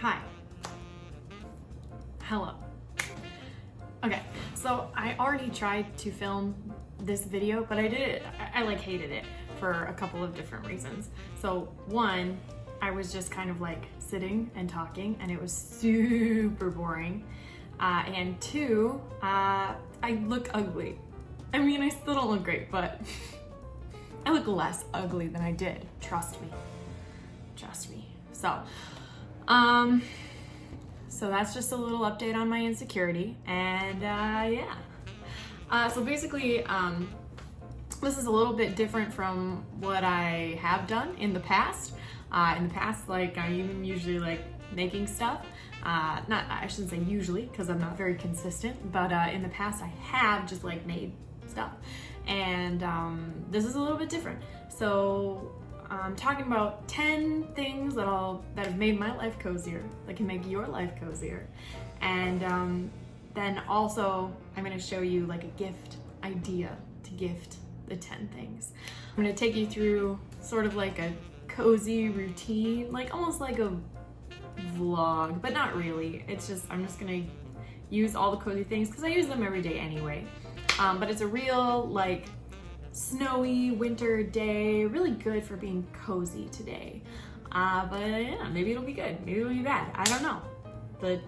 Hi. Hello. Okay, so I already tried to film this video, but I hated it for a couple of different reasons. So one, I was just kind of like sitting and talking and it was super boring. And two, I look ugly. I mean, I still don't look great, but I look less ugly than I did. Trust me. Trust me. So that's just a little update on my insecurity, and yeah. So basically, this is a little bit different from what I have done in the past. Like I'm usually like making stuff. I shouldn't say usually, because I'm not very consistent, but in the past I have just like made stuff. And this is a little bit different. So I'm talking about 10 things that have made my life cozier, that can make your life cozier. And then also I'm gonna show you like a gift idea to gift the 10 things. I'm gonna take you through sort of like a cozy routine, like almost like a vlog, but not really. I'm just gonna use all the cozy things because I use them every day anyway. But it's a real like snowy winter day, really good for being cozy today. But yeah, maybe it'll be good, maybe it'll be bad, I don't know. The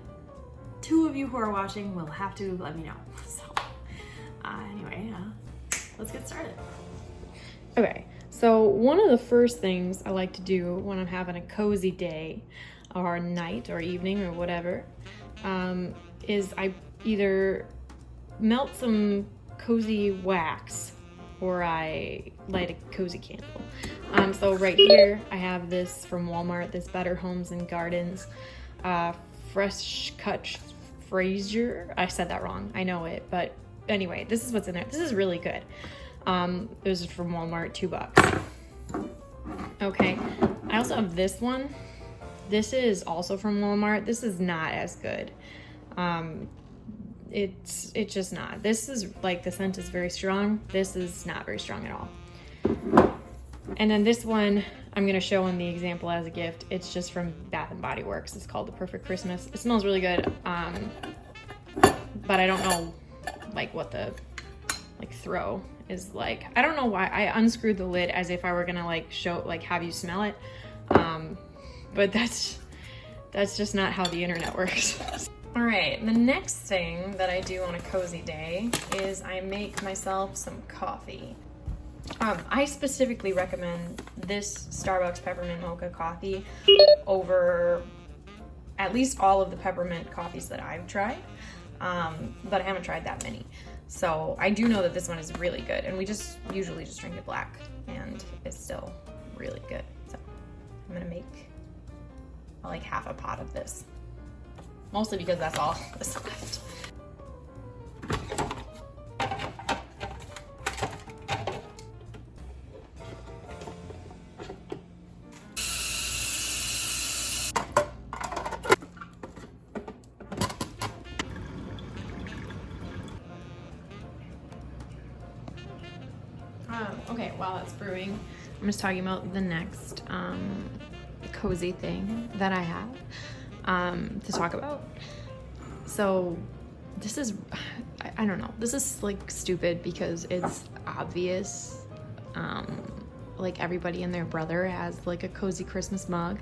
two of you who are watching will have to let me know. So anyway, let's get started. Okay, so one of the first things I like to do when I'm having a cozy day or night or evening or whatever, is I either melt some cozy wax or I light a cozy candle. So right here I have this from Walmart, this Better Homes and Gardens fresh cut Frother. I said that wrong, I know it, but anyway, this is what's in there. This is really good. It was from Walmart, $2. Okay, I also have this one. This is also from Walmart. This is not as good. It's just not. This is like, the scent is very strong. This is not very strong at all. And then this one I'm gonna show in the example as a gift. It's just from Bath and Body Works. It's called the Perfect Christmas. It smells really good. But I don't know like what the throw is like. I don't know why I unscrewed the lid as if I were gonna like have you smell it. But that's just not how the internet works. All right, the next thing that I do on a cozy day is I make myself some coffee. I specifically recommend this Starbucks Peppermint Mocha coffee over at least all of the peppermint coffees that I've tried, but I haven't tried that many. So I do know that this one is really good, and we usually just drink it black, and it's still really good. So I'm gonna make like half a pot of this. Mostly because that's all that's left. Okay, while that's brewing, I'm just talking about the next cozy thing that I have to talk about. So this is, I don't know, this is like stupid because it's obvious. Like everybody and their brother has like a cozy Christmas mug.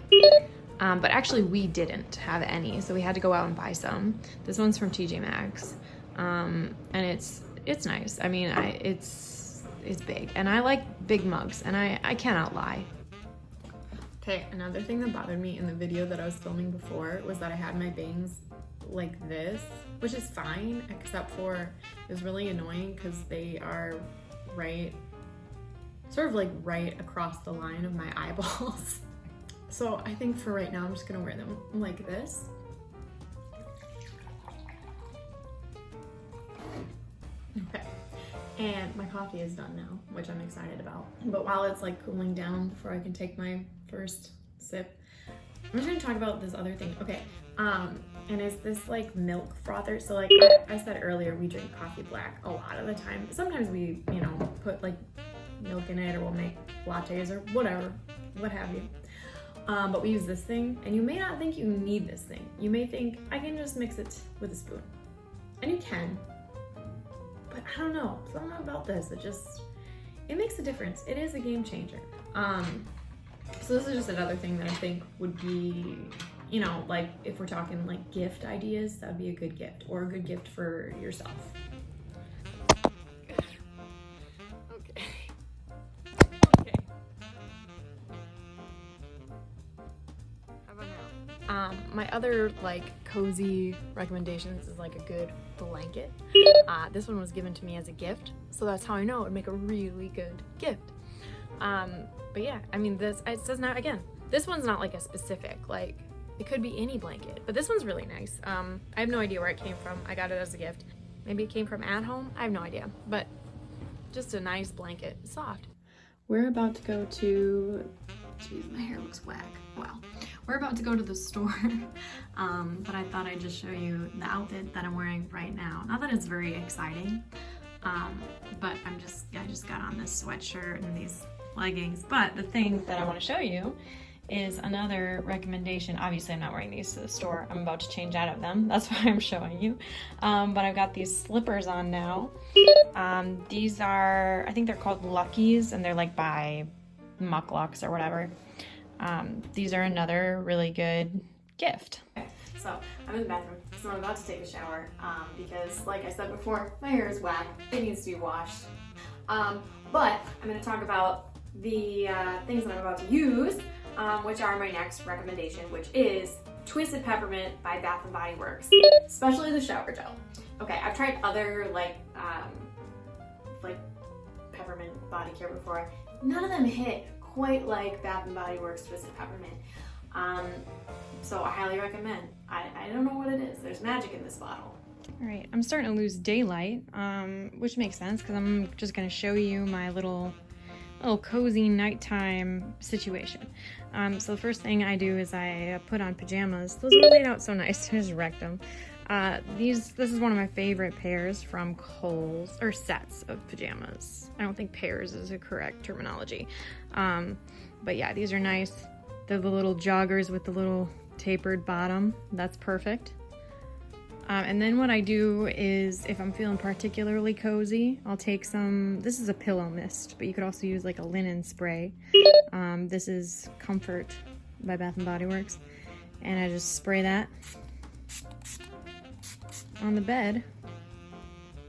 But actually we didn't have any, so we had to go out and buy some. This one's from TJ Maxx. And it's nice. I mean, it's big, and I like big mugs, and I cannot lie. Okay, another thing that bothered me in the video that I was filming before was that I had my bangs like this, which is fine, except for it was really annoying because they are sort of like right across the line of my eyeballs. So I think for right now, I'm just gonna wear them like this. Okay. And my coffee is done now, which I'm excited about. But while it's like cooling down before I can take my first sip, I'm just gonna talk about this other thing. Okay, and it's this like milk frother. So like I said earlier, we drink coffee black a lot of the time. Sometimes we, put like milk in it, or we'll make lattes or whatever, what have you. but we use this thing, and you may not think you need this thing. You may think, I can just mix it with a spoon. And you can, but I don't know, something about this, it makes a difference. It is a game changer. So this is just another thing that I think would be, you know, like if we're talking like gift ideas, that'd be a good gift, or a good gift for yourself. Okay. How about now? My other like cozy recommendations is like a good blanket. This one was given to me as a gift, so that's how I know it would make a really good gift. But yeah, I mean, it says not, again, this one's not like a specific, like it could be any blanket, but this one's really nice. I have no idea where it came from. I got it as a gift. Maybe it came from at home. I have no idea, but just a nice blanket, soft. We're about to go to, geez, my hair looks whack. Wow. We're about to go to the store, but I thought I'd just show you the outfit that I'm wearing right now. Not that it's very exciting, but I just got on this sweatshirt and these leggings. But the thing that I want to show you is another recommendation. Obviously I'm not wearing these to the store. I'm about to change out of them. That's why I'm showing you. But I've got these slippers on now. These are, I think they're called Luckies, and they're like by Mucklucks or whatever. These are another really good gift. Okay, so I'm in the bathroom, so I'm about to take a shower because, like I said before, my hair is whack. It needs to be washed. But I'm going to talk about the things that I'm about to use, which are my next recommendation, which is Twisted Peppermint by Bath & Body Works, especially the shower gel. Okay, I've tried other like peppermint body care before. None of them hit quite like Bath & Body Works Twisted Peppermint. So I highly recommend. I don't know what it is. There's magic in this bottle. All right, I'm starting to lose daylight, which makes sense because I'm just going to show you my little cozy nighttime situation. So the first thing I do is I put on pajamas. Those are laid out so nice. I just wrecked them. This is one of my favorite pairs from Kohl's, or sets of pajamas. I don't think pairs is a correct terminology. But yeah, these are nice. They're the little joggers with the little tapered bottom. That's perfect. And then what I do is, if I'm feeling particularly cozy, I'll take some, this is a pillow mist, but you could also use like a linen spray. This is Comfort by Bath & Body Works. And I just spray that on the bed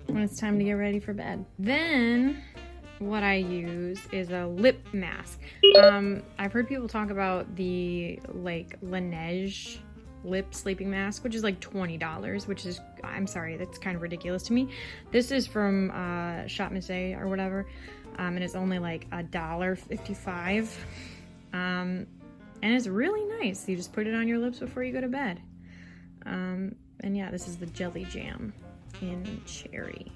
when it's time to get ready for bed. Then what I use is a lip mask. I've heard people talk about the like Laneige lip sleeping mask, which is like $20, which is, I'm sorry, that's kind of ridiculous to me. This is from Shop Miss A or whatever, and it's only like $1.55, and it's really nice. You just put it on your lips before you go to bed. And yeah, this is the Jelly Jam in Cherry.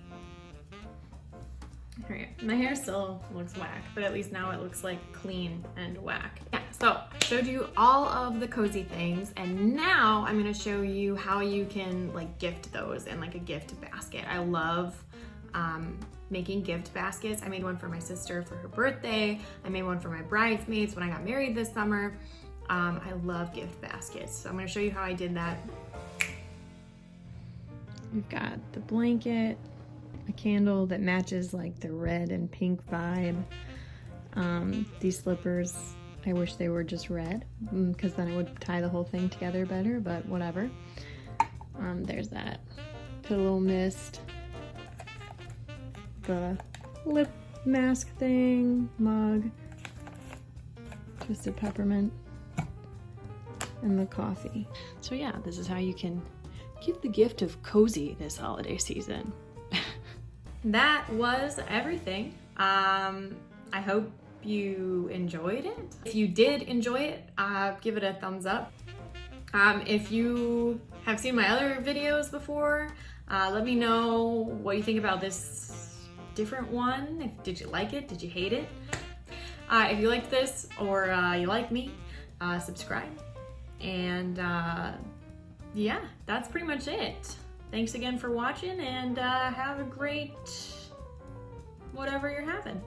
Alright, my hair still looks whack, but at least now it looks like clean and whack. Yeah, so I showed you all of the cozy things, and now I'm gonna show you how you can like gift those in like a gift basket. I love making gift baskets. I made one for my sister for her birthday. I made one for my bridesmaids when I got married this summer. I love gift baskets, so I'm gonna show you how I did that. We've got the blanket, a candle that matches like the red and pink vibe. These slippers, I wish they were just red because then it would tie the whole thing together better, but whatever. There's that pillow mist, the lip mask thing, mug, Twisted Peppermint, and the coffee. So yeah, this is how you can give the gift of cozy this holiday season. That was everything. I hope you enjoyed it. If you did enjoy it, give it a thumbs up. If you have seen my other videos before, let me know what you think about this different one. Did you like it? Did you hate it? If you liked this or you like me, subscribe. And yeah, that's pretty much it. Thanks again for watching, and have a great whatever you're having.